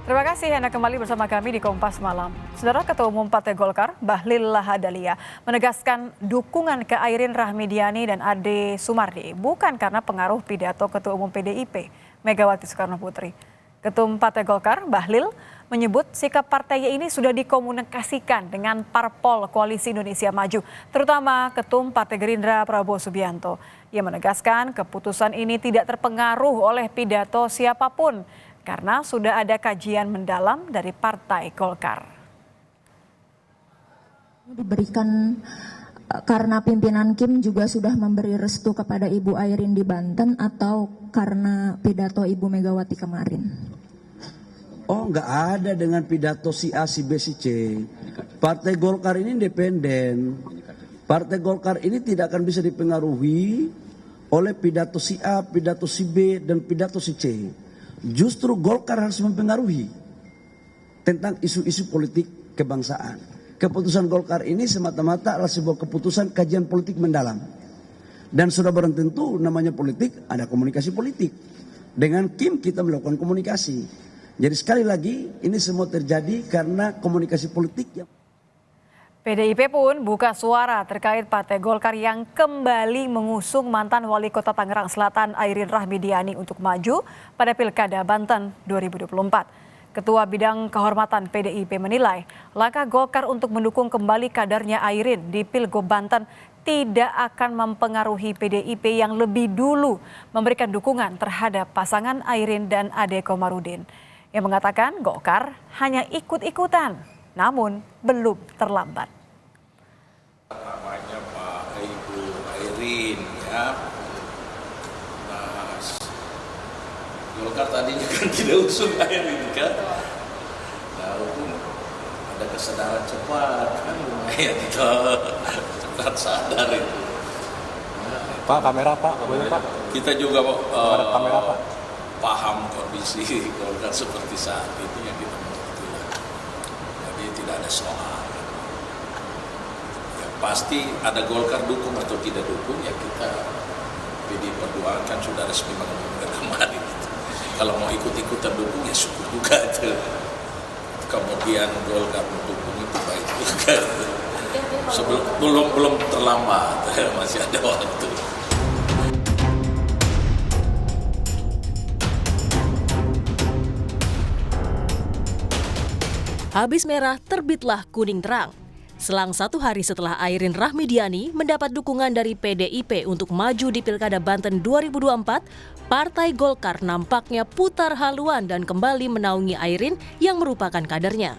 Terima kasih Anda kembali bersama kami di Kompas Malam. Saudara Ketua Umum Partai Golkar, Bahlil Lahadalia, menegaskan dukungan ke Airin Rahmidiani dan Ade Sumardi bukan karena pengaruh pidato Ketua Umum PDIP, Megawati Soekarno Putri. Ketum Partai Golkar, Bahlil, menyebut sikap partainya ini sudah dikomunikasikan dengan Parpol Koalisi Indonesia Maju, terutama Ketum Partai Gerindra Prabowo Subianto. Ia menegaskan keputusan ini tidak terpengaruh oleh pidato siapapun, karena sudah ada kajian mendalam dari Partai Golkar. Diberikan karena pimpinan Kim juga sudah memberi restu kepada Ibu Airin di Banten atau karena pidato Ibu Megawati kemarin? Oh, nggak ada dengan pidato si A, si B, si C. Partai Golkar ini independen. Partai Golkar ini tidak akan bisa dipengaruhi oleh pidato si A, pidato si B, dan pidato si C. Justru Golkar harus mempengaruhi tentang isu-isu politik kebangsaan. Keputusan Golkar ini semata-mata adalah sebuah keputusan kajian politik mendalam. Dan sudah barang tentu namanya politik, ada komunikasi politik. Dengan Kim kita melakukan komunikasi. Jadi sekali lagi ini semua terjadi karena komunikasi politik yang... PDIP pun buka suara terkait Partai Golkar yang kembali mengusung mantan Wali Kota Tangerang Selatan Airin Rahmidiani untuk maju pada Pilkada Banten 2024. Ketua Bidang Kehormatan PDIP menilai langkah Golkar untuk mendukung kembali kadernya Airin di Pilgub Banten tidak akan mempengaruhi PDIP yang lebih dulu memberikan dukungan terhadap pasangan Airin dan Ade Komarudin. Yang mengatakan Golkar hanya ikut-ikutan, namun belum terlambat. Namanya Pak Ibu Airin ya. Nah, Golkar tadinya kan tidak usung Airin kan. Nah, ada kesadaran cepat kan lumayan cepat sadar itu. Pak, kamera Pak, boleh Pak? Kita juga kamera Pak. Paham kondisi Golkar seperti saat itu yang kita mengerti. Jadi tidak ada soal. Ya, pasti ada Golkar dukung atau tidak dukung ya kita PDI Perjuangan kan sudah resmi mengumumkan kemarin. Kalau mau ikut-ikutan dukung ya syukur juga itu. Kemudian Golkar mendukung itu baik juga. Belum terlambat, masih ada waktu. Habis merah, terbitlah kuning terang. Selang 1 hari setelah Airin Rahmidiani mendapat dukungan dari PDIP untuk maju di Pilkada Banten 2024, Partai Golkar nampaknya putar haluan dan kembali menaungi Airin yang merupakan kadernya.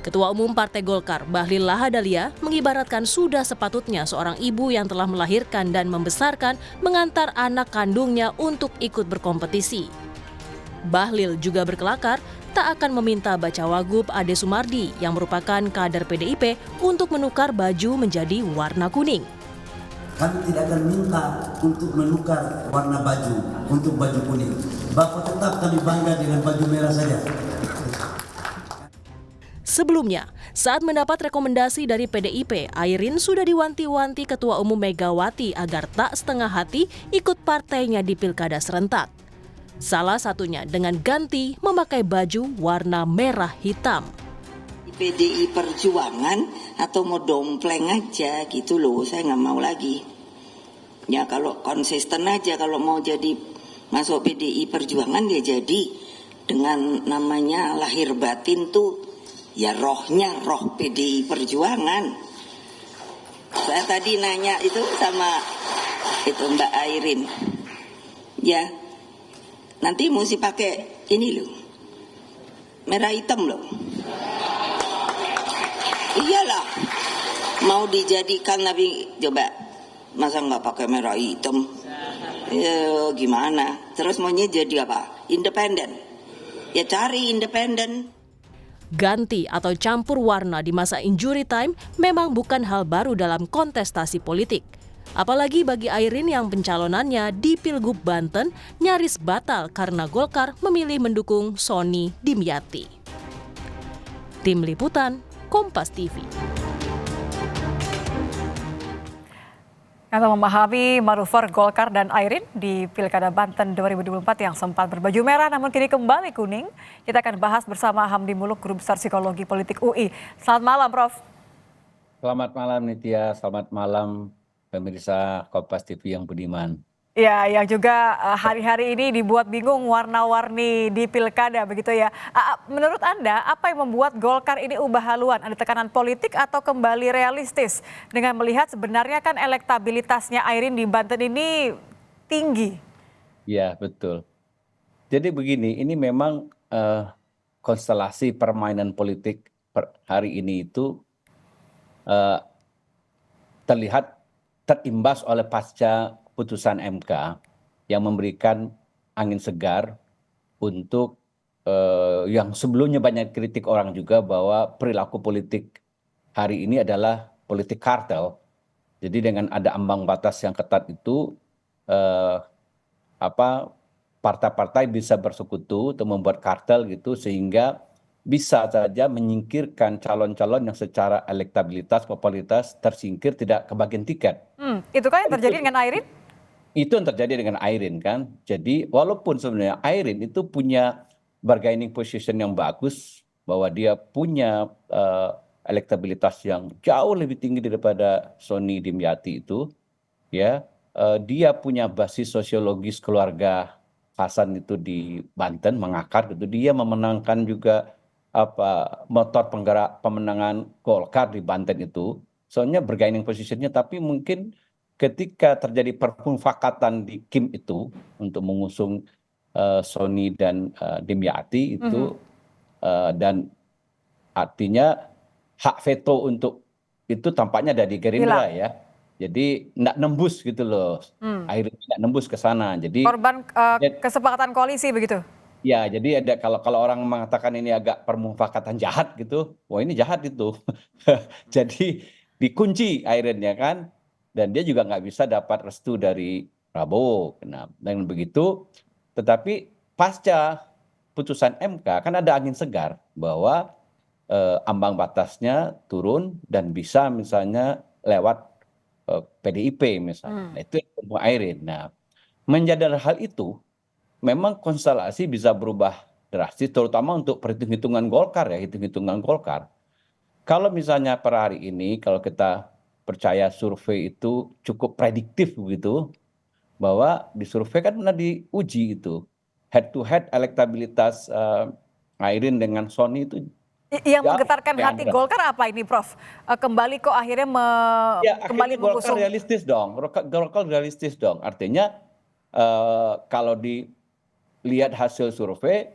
Ketua Umum Partai Golkar, Bahlil Lahadalia, mengibaratkan sudah sepatutnya seorang ibu yang telah melahirkan dan membesarkan mengantar anak kandungnya untuk ikut berkompetisi. Bahlil juga berkelakar tak akan meminta Bacawagub Ade Sumardi yang merupakan kader PDIP untuk menukar baju menjadi warna kuning. Kami tidak akan minta untuk menukar warna baju untuk baju kuning. Bapak tetap kami bangga dengan baju merah saja. Sebelumnya, saat mendapat rekomendasi dari PDIP, Airin sudah diwanti-wanti Ketua Umum Megawati agar tak setengah hati ikut partainya di Pilkada serentak. Salah satunya dengan ganti memakai baju warna merah hitam. PDI Perjuangan atau mau dompleng aja gitu loh, saya nggak mau lagi. Ya kalau konsisten aja, kalau mau jadi masuk PDI Perjuangan ya jadi dengan namanya lahir batin tuh ya rohnya roh PDI Perjuangan. Saya tadi nanya itu sama itu Mbak Airin, ya nanti mesti pakai ini loh, merah hitam loh. Iyalah, mau dijadikan tapi coba masa nggak pakai merah hitam? Ya, gimana? Terus maunya jadi apa? Independen? Ya cari independen. Ganti atau campur warna di masa injury time memang bukan hal baru dalam kontestasi politik. Apalagi bagi Airin yang pencalonannya di Pilgub Banten nyaris batal karena Golkar memilih mendukung Sony Dimyati. Tim Liputan, Kompas TV. Untuk memahami manuver Golkar dan Airin di Pilkada Banten 2024 yang sempat berbaju merah namun kini kembali kuning, kita akan bahas bersama Hamdi Muluk, Guru Besar Psikologi Politik UI. Selamat malam, Prof. Selamat malam Nitya, selamat malam pemirsa Kompas TV yang budiman. Ya, yang juga hari-hari ini dibuat bingung warna-warni di pilkada begitu ya. Menurut Anda, apa yang membuat Golkar ini ubah haluan? Ada tekanan politik atau kembali realistis? Dengan melihat sebenarnya kan elektabilitasnya Airin di Banten ini tinggi. Ya, betul. Jadi begini, ini memang konstelasi permainan politik hari ini itu terlihat terimbas oleh pasca putusan MK yang memberikan angin segar untuk yang sebelumnya banyak kritik orang juga bahwa perilaku politik hari ini adalah politik kartel. Jadi dengan ada ambang batas yang ketat itu partai-partai bisa bersekutu untuk membuat kartel gitu sehingga bisa saja menyingkirkan calon-calon yang secara elektabilitas, popularitas tersingkir tidak kebagian tiket. Itu kan yang terjadi dengan Airin? Itu yang terjadi dengan Airin kan. Jadi walaupun sebenarnya Airin itu punya bargaining position yang bagus, bahwa dia punya elektabilitas yang jauh lebih tinggi daripada Sony Dimyati itu, ya dia punya basis sosiologis keluarga Hasan itu di Banten mengakar gitu. Dia memenangkan juga motor penggerak pemenangan Golkar di Banten itu. Soalnya bargaining positionnya, tapi mungkin ketika terjadi permufakatan di Kim itu untuk mengusung Sony dan Dimyati itu dan artinya hak veto untuk itu tampaknya ada di Gerindra ya. Jadi nggak nembus gitu loh. Akhirnya nggak nembus ke sana. Jadi korban kesepakatan koalisi begitu. Ya, jadi ada kalau orang mengatakan ini agak permufakatan jahat gitu, wah ini jahat itu. Jadi dikunci akhirnya kan, dan dia juga nggak bisa dapat restu dari Prabowo. Nah, dengan begitu, tetapi pasca putusan MK kan ada angin segar bahwa ambang batasnya turun dan bisa misalnya lewat PDIP misalnya. Nah, itu yang Airin. Nah, menjadi hal itu memang konstelasi bisa berubah drastis, terutama untuk perhitung-hitungan Golkar ya, hitung-hitungan Golkar. Kalau misalnya per hari ini, kalau kita percaya survei itu cukup prediktif begitu, bahwa di survei kan pernah diuji itu, head to head elektabilitas Airin dengan Sony itu. Yang menggetarkan hati Golkar apa ini, Prof? Kembali kok akhirnya kembali mengusung. Golkar realistis dong. Artinya kalau dilihat hasil survei,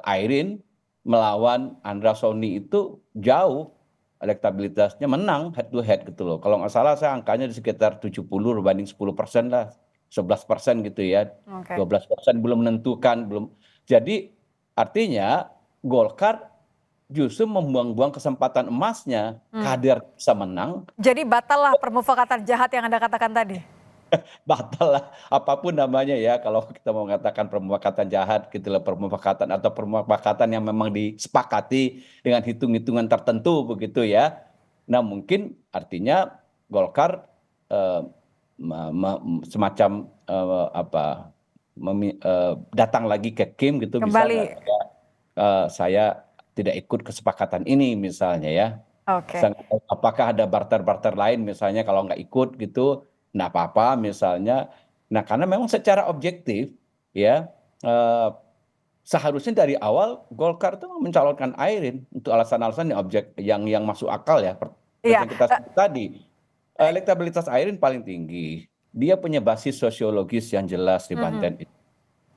Airin melawan Andra Sony itu jauh elektabilitasnya, menang head to head gitu loh. Kalau nggak salah saya angkanya di sekitar 70 berbanding 10% lah, 11% gitu ya. 12% belum menentukan, belum. Jadi artinya Golkar justru membuang-buang kesempatan emasnya, kader bisa menang. Jadi batal lah permufakatan jahat yang Anda katakan tadi. Batal lah, apapun namanya ya, kalau kita mau mengatakan permufakatan jahat gitu lah, permufakatan atau permufakatan yang memang disepakati dengan hitung-hitungan tertentu begitu ya. Nah mungkin artinya Golkar semacam datang lagi ke Kim gitu, misalnya saya tidak ikut kesepakatan ini misalnya ya. Apakah ada barter-barter lain misalnya kalau nggak ikut gitu, nggak apa-apa misalnya. Nah karena memang secara objektif ya seharusnya dari awal Golkar itu mencalonkan Airin untuk alasan-alasan yang masuk akal ya. Yang kita sebut tadi, elektabilitas Airin paling tinggi, dia punya basis sosiologis yang jelas di Banten itu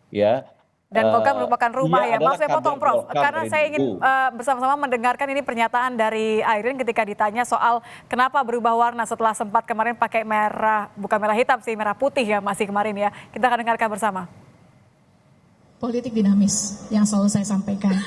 ya. Dan Golkar merupakan rumah ya. Maaf saya potong, Prof, karena saya ingin bersama-sama mendengarkan ini pernyataan dari Airin ketika ditanya soal kenapa berubah warna setelah sempat kemarin pakai merah, bukan merah hitam sih, merah putih ya masih kemarin ya. Kita akan dengarkan bersama. Politik dinamis yang selalu saya sampaikan,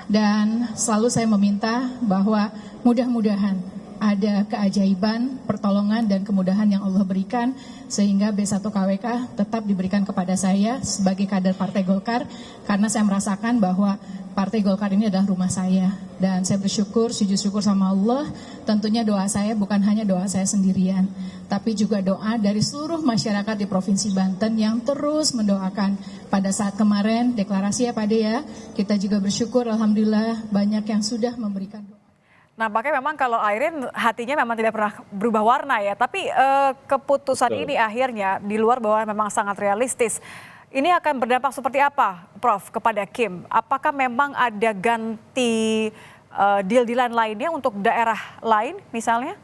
dan selalu saya meminta bahwa mudah-mudahan ada keajaiban, pertolongan dan kemudahan yang Allah berikan sehingga B1 KWK tetap diberikan kepada saya sebagai kader Partai Golkar karena saya merasakan bahwa Partai Golkar ini adalah rumah saya dan saya bersyukur, sujud syukur sama Allah. Tentunya doa saya bukan hanya doa saya sendirian, tapi juga doa dari seluruh masyarakat di Provinsi Banten yang terus mendoakan. Pada saat kemarin deklarasi ya Pak De ya, kita juga bersyukur alhamdulillah banyak yang sudah memberikan doa. Nampaknya memang kalau Airin hatinya memang tidak pernah berubah warna ya, tapi keputusan Betul. ini akhirnya di luar bahwa memang sangat realistis. Ini akan berdampak seperti apa, Prof, kepada Kim? Apakah memang ada ganti deal-dealan lainnya untuk daerah lain misalnya?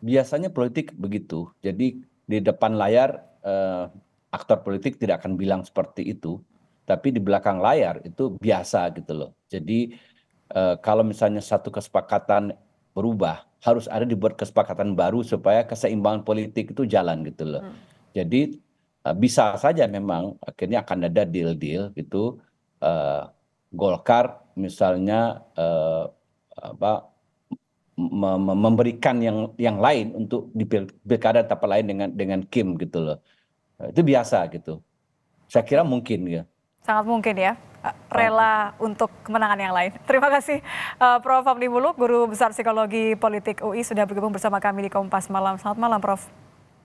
Biasanya politik begitu. Jadi di depan layar aktor politik tidak akan bilang seperti itu, tapi di belakang layar itu biasa gitu loh. Jadi kalau misalnya satu kesepakatan berubah, harus ada dibuat kesepakatan baru supaya keseimbangan politik itu jalan gitu loh. Jadi bisa saja memang akhirnya akan ada deal-deal gitu. Golkar misalnya memberikan yang lain untuk di pilkada tempat lain dengan Kim gitu loh. Itu biasa gitu. Saya kira mungkin ya. Sangat mungkin ya, rela untuk kemenangan yang lain. Terima kasih Prof. Hamdi Muluk, Guru Besar Psikologi Politik UI sudah bergabung bersama kami di Kompas Malam. Selamat malam Prof.